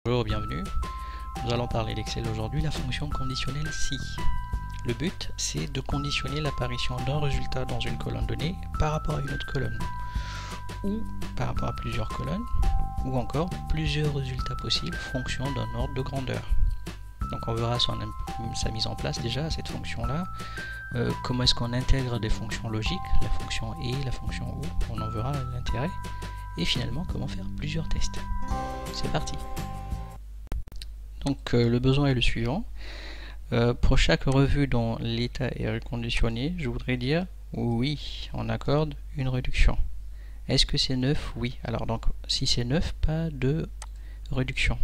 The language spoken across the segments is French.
Bonjour, bienvenue. Nous allons parler d'Excel aujourd'hui, la fonction conditionnelle si. Le but, c'est de conditionner l'apparition d'un résultat dans une colonne donnée par rapport à une autre colonne, ou par rapport à plusieurs colonnes, ou encore plusieurs résultats possibles fonction d'un ordre de grandeur. Donc on verra sa mise en place déjà, cette fonction-là. Comment est-ce qu'on intègre des fonctions logiques, la fonction et la fonction ou, on en verra l'intérêt. Et finalement, comment faire plusieurs tests. C'est parti. Donc le besoin est le suivant. Pour chaque revue dont l'état est reconditionné, je voudrais dire oui, on accorde une réduction. Est-ce que c'est 9? Oui. Alors donc si c'est 9, pas de réduction.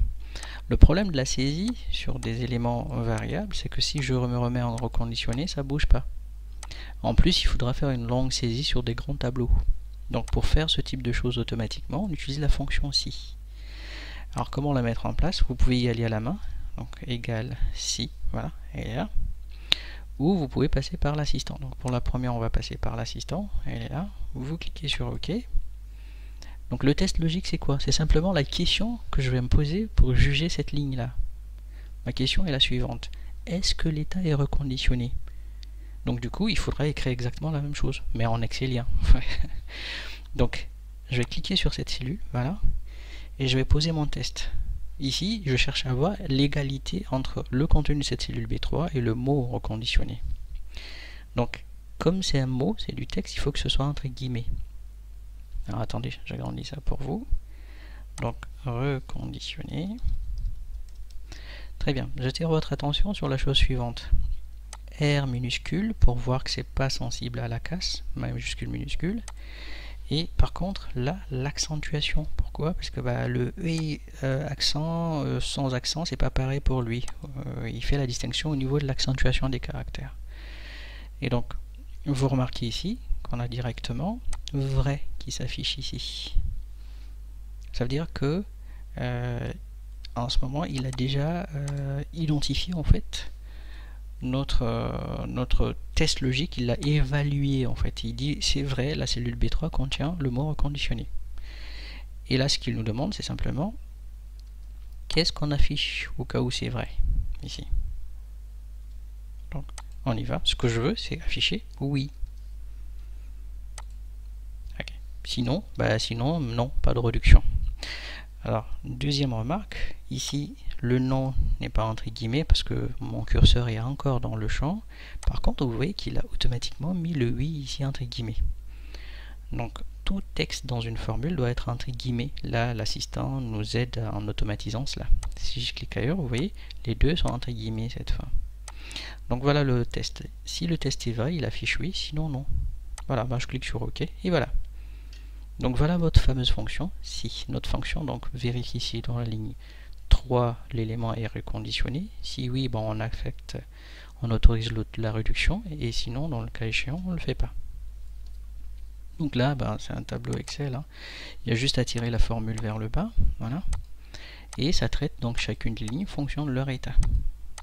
Le problème de la saisie sur des éléments variables, c'est que si je me remets en reconditionné, ça ne bouge pas. En plus, il faudra faire une longue saisie sur des grands tableaux. Donc pour faire ce type de choses automatiquement, on utilise la fonction si. Alors comment la mettre en place? Vous pouvez y aller à la main, donc égal si, voilà, elle est là. Ou vous pouvez passer par l'assistant. Donc pour la première, on va passer par l'assistant, elle est là. Vous cliquez sur OK. Donc le test logique, c'est quoi? C'est simplement la question que je vais me poser pour juger cette ligne-là. Ma question est la suivante. Est-ce que l'état est reconditionné? Donc du coup, il faudra écrire exactement la même chose, mais en excelien. Donc, je vais cliquer sur cette cellule, voilà, et je vais poser mon test. Ici, je cherche à voir l'égalité entre le contenu de cette cellule B3 et le mot reconditionné. Donc, comme c'est un mot, c'est du texte, il faut que ce soit entre guillemets. Alors attendez, j'agrandis ça pour vous. Donc, reconditionné. Très bien, j'attire votre attention sur la chose suivante. R minuscule pour voir que c'est pas sensible à la casse, majuscule minuscule. Et par contre là l'accentuation, pourquoi? Parce que le accent sans accent c'est pas pareil pour lui, il fait la distinction au niveau de l'accentuation des caractères. Et donc vous remarquez ici qu'on a directement vrai qui s'affiche ici. Ça veut dire que en ce moment il a déjà identifié en fait notre test logique, il l'a évalué en fait. Il dit c'est vrai, la cellule B3 contient le mot reconditionné. Et là, ce qu'il nous demande, c'est simplement qu'est-ce qu'on affiche au cas où c'est vrai ici. Donc, on y va. Ce que je veux, c'est afficher oui. Okay. Sinon, sinon, non, pas de réduction. Alors, deuxième remarque, ici, le nom n'est pas entre guillemets parce que mon curseur est encore dans le champ. Par contre, vous voyez qu'il a automatiquement mis le oui ici entre guillemets. Donc, tout texte dans une formule doit être entre guillemets. Là, l'assistant nous aide en automatisant cela. Si je clique ailleurs, vous voyez, les deux sont entre guillemets cette fois. Donc, voilà le test. Si le test est vrai, il affiche oui, sinon non. Voilà, je clique sur OK et voilà. Donc voilà votre fameuse fonction si. Notre fonction donc vérifie ici dans la ligne 3 l'élément est reconditionné. Si oui, on affecte, on autorise la réduction et sinon dans le cas échéant on ne le fait pas. Donc là c'est un tableau Excel, hein. Il y a juste à tirer la formule vers le bas, voilà. Et ça traite donc chacune des lignes en fonction de leur état.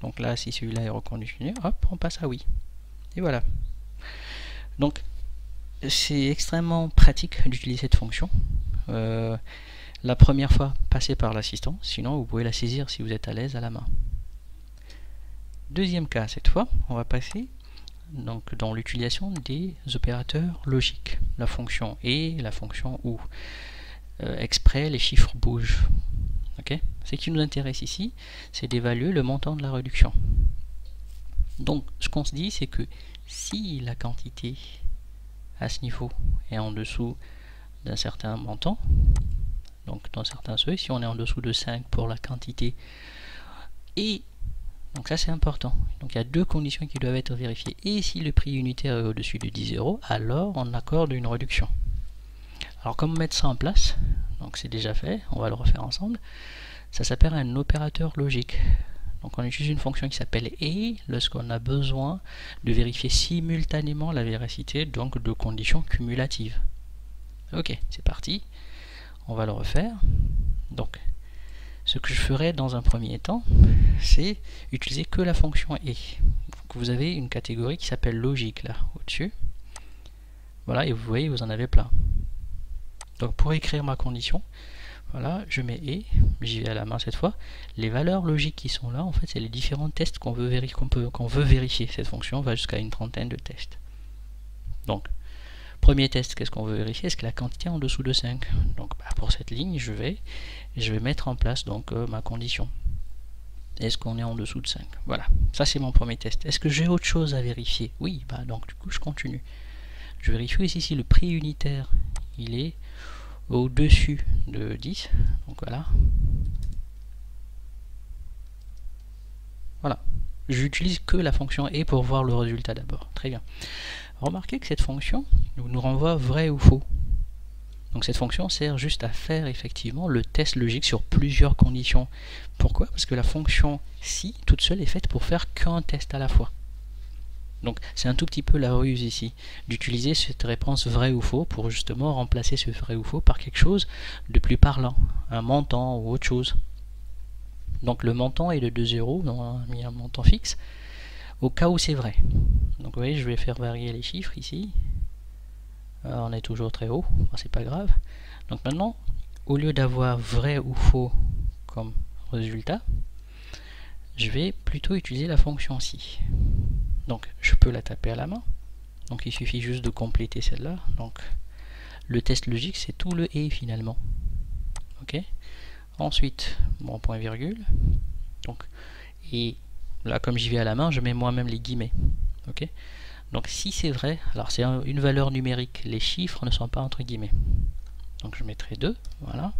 Donc là si celui-là est reconditionné, hop, on passe à oui. Et voilà. Donc c'est extrêmement pratique d'utiliser cette fonction. La première fois, passez par l'assistant, sinon vous pouvez la saisir si vous êtes à l'aise à la main. Deuxième cas, cette fois, on va passer donc dans l'utilisation des opérateurs logiques, la fonction et la fonction ou. Exprès, les chiffres bougent. Okay. Ce qui nous intéresse ici, c'est d'évaluer le montant de la réduction. Donc, ce qu'on se dit, c'est que si la quantité à ce niveau est en dessous d'un certain montant, donc dans certains seuils, si on est en dessous de 5 pour la quantité, et donc ça c'est important, donc il y a deux conditions qui doivent être vérifiées, et si le prix unitaire est au-dessus de 10 €, alors on accorde une réduction. Alors comment mettre ça en place? Donc c'est déjà fait, on va le refaire ensemble. Ça s'appelle un opérateur logique. Donc on utilise une fonction qui s'appelle et lorsqu'on a besoin de vérifier simultanément la véracité donc de conditions cumulatives. Ok, c'est parti. On va le refaire. Donc ce que je ferai dans un premier temps, c'est utiliser que la fonction et. Donc vous avez une catégorie qui s'appelle logique là au-dessus. Voilà, et vous voyez, vous en avez plein. Donc pour écrire ma condition, Voilà, je mets et, j'y vais à la main cette fois. Les valeurs logiques qui sont là, en fait, c'est les différents tests qu'on veut vérifier. Cette fonction va jusqu'à une trentaine de tests. Donc, premier test, qu'est-ce qu'on veut vérifier? Est-ce que la quantité est en dessous de 5? Donc, pour cette ligne, je vais mettre en place donc ma condition. Est-ce qu'on est en dessous de 5? Voilà, ça c'est mon premier test. Est-ce que j'ai autre chose à vérifier? Oui, donc du coup, je continue. Je vérifie ici si le prix unitaire, il est au-dessus de 10. Donc voilà. Voilà. J'utilise que la fonction et pour voir le résultat d'abord. Très bien. Remarquez que cette fonction nous renvoie vrai ou faux. Donc cette fonction sert juste à faire effectivement le test logique sur plusieurs conditions. Pourquoi? Parce que la fonction si toute seule est faite pour faire qu'un test à la fois. Donc c'est un tout petit peu la ruse ici, d'utiliser cette réponse vrai ou faux pour justement remplacer ce vrai ou faux par quelque chose de plus parlant, un montant ou autre chose. Donc le montant est de 2 €, on a mis un montant fixe, au cas où c'est vrai. Donc vous voyez, je vais faire varier les chiffres ici. Alors, on est toujours très haut, c'est pas grave. Donc maintenant, au lieu d'avoir vrai ou faux comme résultat, je vais plutôt utiliser la fonction si. Donc je peux la taper à la main. Donc il suffit juste de compléter celle-là. Donc le test logique, c'est tout le et finalement. Ok. Ensuite, mon point virgule. Donc et là, comme j'y vais à la main, je mets moi-même les guillemets. Ok. Donc si c'est vrai, alors c'est une valeur numérique. Les chiffres ne sont pas entre guillemets. Donc je mettrai 2. Voilà.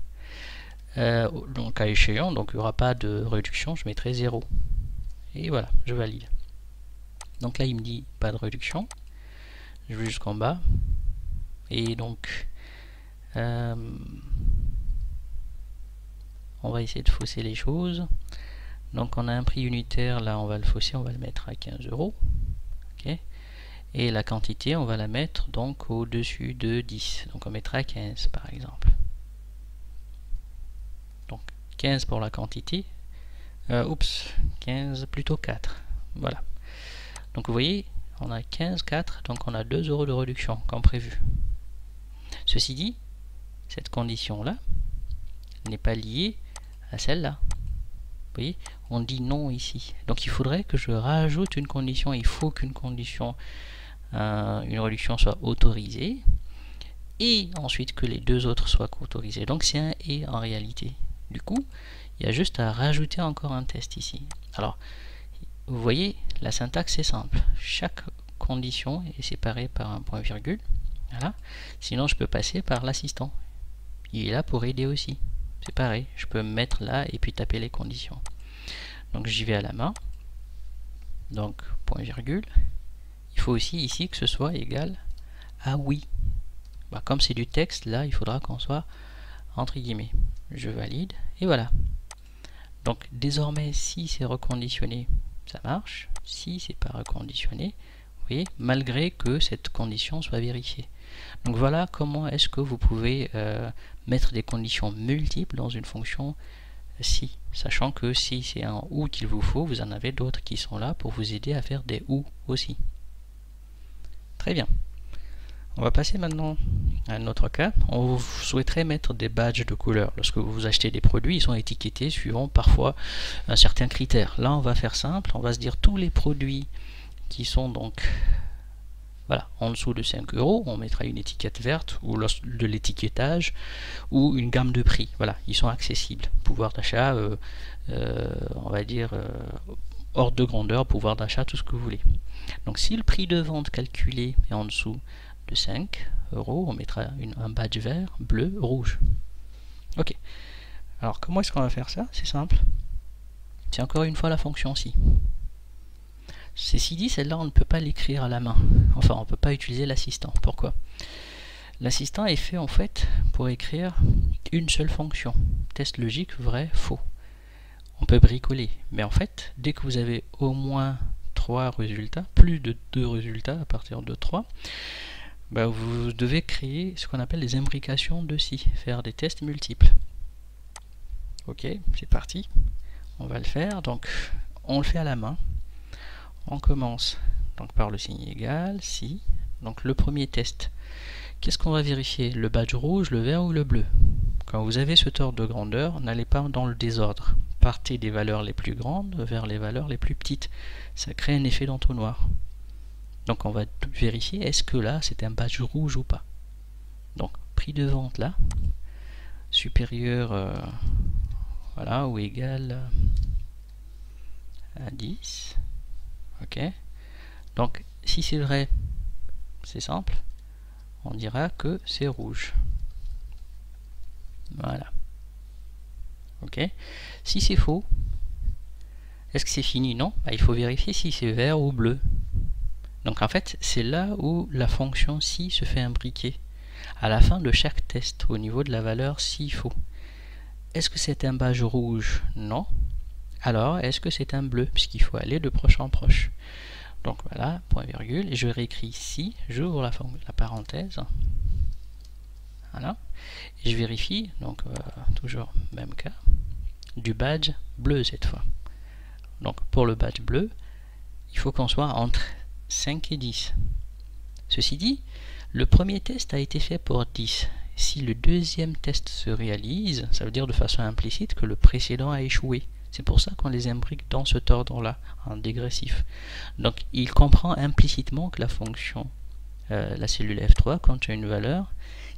Donc à échéant, donc il n'y aura pas de réduction, je mettrai 0. Et voilà, je valide. Donc là, il me dit pas de réduction. Je vais jusqu'en bas. Et donc, on va essayer de fausser les choses. Donc, on a un prix unitaire. Là, on va le fausser. On va le mettre à 15 €. Okay. Et la quantité, on va la mettre donc au-dessus de 10. Donc, on mettra 15 par exemple. Donc, 15 pour la quantité. 15, plutôt 4. Voilà. Donc vous voyez, on a 15, 4, donc on a 2 € de réduction comme prévu. Ceci dit, cette condition-là n'est pas liée à celle-là. Vous voyez, on dit non ici. Donc il faudrait que je rajoute une condition. Il faut qu'une condition, une réduction soit autorisée. Et ensuite que les deux autres soient autorisées. Donc c'est un et en réalité. Du coup, il y a juste à rajouter encore un test ici. Alors, vous voyez, la syntaxe est simple. Chaque condition est séparée par un point virgule. Voilà. Sinon, je peux passer par l'assistant. Il est là pour aider aussi. C'est pareil. Je peux me mettre là et puis taper les conditions. Donc, j'y vais à la main. Donc, point virgule. Il faut aussi ici que ce soit égal à oui. Comme c'est du texte, là, il faudra qu'on soit entre guillemets. Je valide et voilà. Donc, désormais, si c'est reconditionné, ça marche. Si c'est pas reconditionné, vous voyez, malgré que cette condition soit vérifiée. Donc voilà comment est-ce que vous pouvez mettre des conditions multiples dans une fonction si, sachant que si c'est un ou qu'il vous faut, vous en avez d'autres qui sont là pour vous aider à faire des ou aussi. Très bien. On va passer maintenant à un autre cas. On souhaiterait mettre des badges de couleur. Lorsque vous achetez des produits, ils sont étiquetés suivant parfois un certain critère. Là, on va faire simple. On va se dire tous les produits qui sont donc voilà, en dessous de 5 €, on mettra une étiquette verte ou de l'étiquetage ou une gamme de prix. Voilà, ils sont accessibles. Pouvoir d'achat, on va dire ordre de grandeur, pouvoir d'achat, tout ce que vous voulez. Donc si le prix de vente calculé est en dessous de 5 €, on mettra un badge vert, bleu, rouge. Ok. Alors comment est-ce qu'on va faire ça? C'est simple. C'est encore une fois la fonction si. Ceci dit, celle-là on ne peut pas l'écrire à la main. Enfin, on ne peut pas utiliser l'assistant. Pourquoi? L'assistant est fait en fait pour écrire une seule fonction. Test logique, vrai, faux. On peut bricoler. Mais en fait, dès que vous avez au moins 3 résultats, plus de 2 résultats à partir de 3, vous devez créer ce qu'on appelle des imbrications de si, faire des tests multiples. Ok, c'est parti. On va le faire. Donc, on le fait à la main. On commence donc par le signe égal, si. Donc, le premier test. Qu'est-ce qu'on va vérifier? Le badge rouge, le vert ou le bleu? quand vous avez cet ordre de grandeur, n'allez pas dans le désordre. Partez des valeurs les plus grandes vers les valeurs les plus petites. Ça crée un effet d'entonnoir. Donc on va vérifier, est-ce que là c'est un badge rouge ou pas. Donc prix de vente là, supérieur voilà, ou égal à 10. Ok. Donc si c'est vrai, c'est simple, on dira que c'est rouge. Voilà. Ok. Si c'est faux, est-ce que c'est fini? Non. Bah, il faut vérifier si c'est vert ou bleu. Donc en fait, c'est là où la fonction si se fait imbriquer. À la fin de chaque test, au niveau de la valeur s'il faut. Est-ce que c'est un badge rouge? Non. Alors, est-ce que c'est un bleu? Puisqu'il faut aller de proche en proche. Donc voilà, point virgule, et je réécris ici, j'ouvre la parenthèse. Voilà. Et je vérifie, donc toujours même cas, du badge bleu cette fois. Donc pour le badge bleu, il faut qu'on soit entre 5 et 10. Ceci dit, le premier test a été fait pour 10. Si le deuxième test se réalise, ça veut dire de façon implicite que le précédent a échoué. C'est pour ça qu'on les imbrique dans cet ordre-là, en dégressif. Donc il comprend implicitement que la fonction, la cellule F3, contient une valeur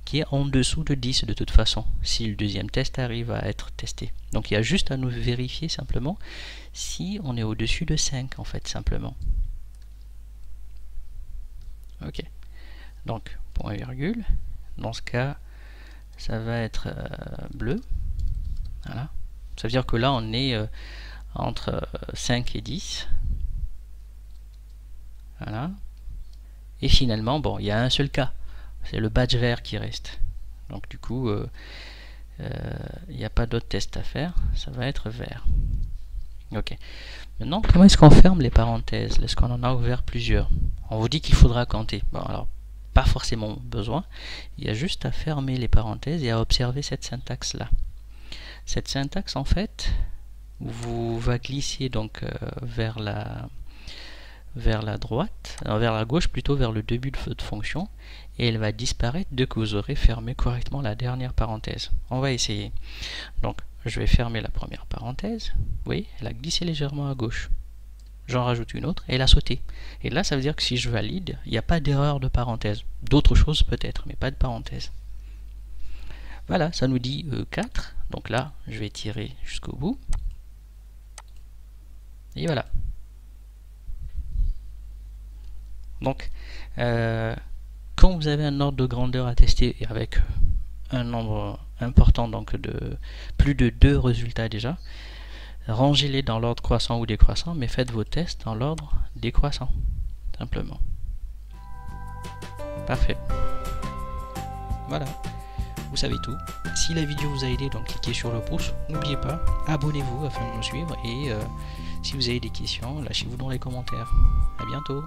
qui est en dessous de 10 de toute façon, si le deuxième test arrive à être testé. Donc il y a juste à nous vérifier simplement si on est au-dessus de 5, en fait, simplement. Ok. Donc, point virgule. Dans ce cas, ça va être bleu. Voilà. Ça veut dire que là, on est entre 5 et 10. Voilà. Et finalement, bon, il y a un seul cas. C'est le badge vert qui reste. Donc du coup, il n'y a pas d'autre test à faire. Ça va être vert. Ok. Maintenant, comment est-ce qu'on ferme les parenthèses? Est-ce qu'on en a ouvert plusieurs? On vous dit qu'il faudra compter. Bon, alors, pas forcément besoin. Il y a juste à fermer les parenthèses et à observer cette syntaxe-là. Cette syntaxe, en fait, vous va glisser donc vers la droite, vers la gauche plutôt, vers le début de votre fonction, et elle va disparaître dès que vous aurez fermé correctement la dernière parenthèse. On va essayer. Donc, je vais fermer la première parenthèse. Vous voyez, elle a glissé légèrement à gauche. J'en rajoute une autre, et elle a sauté. Et là, ça veut dire que si je valide, il n'y a pas d'erreur de parenthèse. D'autres choses peut-être, mais pas de parenthèse. Voilà, ça nous dit 4. Donc là, je vais tirer jusqu'au bout. Et voilà. Donc, quand vous avez un ordre de grandeur à tester avec un nombre important, donc de plus de 2 résultats déjà, rangez-les dans l'ordre croissant ou décroissant, mais faites vos tests dans l'ordre décroissant, simplement. Parfait. Voilà, vous savez tout. Si la vidéo vous a aidé, donc cliquez sur le pouce. N'oubliez pas, abonnez-vous afin de nous suivre. Et si vous avez des questions, lâchez-vous dans les commentaires. À bientôt.